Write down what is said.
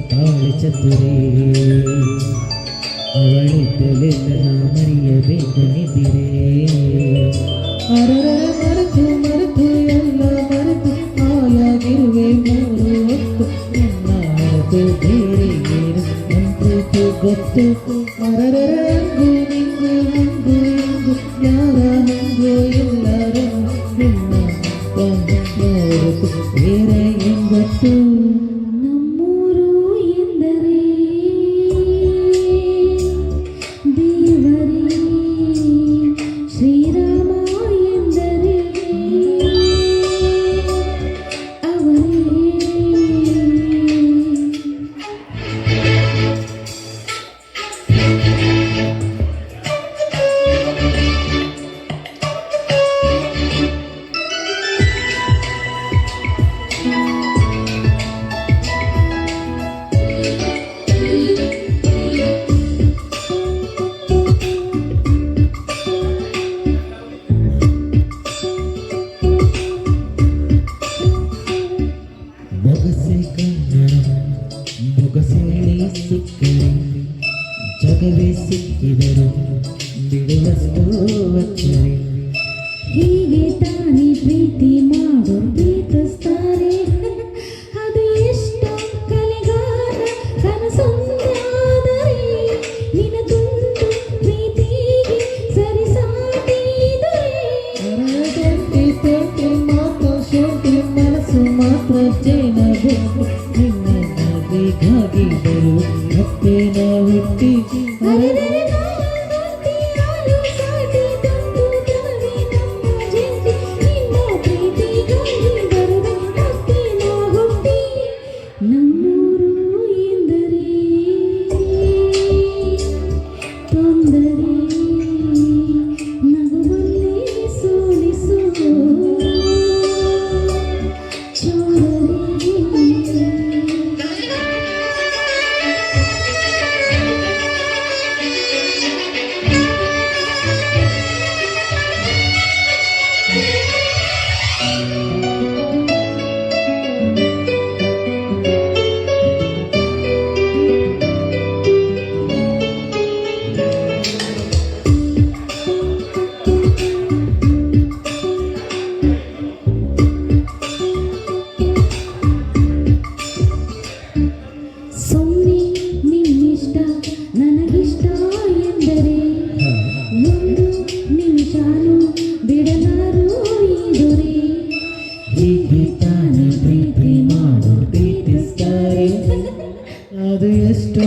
ತಾಳೆ ಚತುರೇ ಅವಳಿದ್ದಲೆಲ್ಲ ನಾ ಮರೆಯಬೇಕು ನಿದಿರೇ ಮರೆತು ಮರೆತು ಎಲ್ಲ ಮರೆತು ಹಾಯಾಗಿರುವೆ ಮೂರು ಹೊತ್ತು ನನ್ನ ಮರೆತು ಬೇರೆ ಏನು ನಂಬಿತು ಗೊತ್ತು ಅಂಗು ನಿಂಗು ಹಂಗು ಇಂಗು ಯಾರ ಹಂಗು ಎಲ್ಲರೂ ನಿನ್ನ ಹೊರತು ಬೇರೆ ಎಂಬತ್ತು ನಮ್ಮೂರು ಎಂದರೆ ದೇವರೇ ಶ್ರೀರಾಮ ಎಂದರೆ ಅವರೇ ಬೊಗಸೆ ಕನ್ನಡ ಬೊಗಸೆಯಲ್ಲಿ ಸಿಕ್ಕರೆ ಜಗವೇ ಸಿಕ್ಕಿದರು ಬಿಡುವಷ್ಟು ಅಚ್ಚರಿ ಹೀಗೆ ತಾನೇ ಪ್ರೀತಿ ಮಾಡೋ ಪ್ರೀತಿಸ್ತಾರೆ ಅದು ಎಷ್ಟು ಕಲೆಗಾರ ಕನಸೊಂದಾದರೆ ನಿನ ತುಂಡು ಪ್ರೀತಿಗೆ ಸರಿಸಾಟಿದರೆ ತೊಂಟಿ ಮಾತು ಶೋಟಿ ಮನಸ್ಸು ಮಾತ್ರ ಜೇನ ಗುಂಪು ನಿನ್ನ ಗಾಗಿ ಬರು ಮತ್ತೆ ನಾ ಹುಟ್ಟಿ ಅರೆದರೆ ನಾಟಿ ಹಾಲು ಸಾಟಿ ತಂದು ತವರಿ ನಮ್ಮ ಜೇಂತಿ ನಿನ್ನ ಪ್ರೀತಿಗಾಗಿ ಬರುವೆ ಮತ್ತೆ ನಾ ಹುಟ್ಟಿ ನಮ್ಮೂರು ಎಂದರೆ ತೊಂದರೆ ನಗುವಲ್ಲೇ ಸೋಲಿಸೋ ಸೊನ್ನೆ ನಿನ್ನಿಷ್ಟ ನನಗಿಷ್ಟ ಎಂದರೆ ಒಂದು ನಿಮಿಷಾನು ಬಿಡಲಾರು ಈ ದೊರೆ ಹೀಗೆ ತಾನೇ ಪ್ರೀತಿ ಮಾಡು ಪ್ರೀತಿಸ್ತಾರೆ ಅದು ಎಷ್ಟು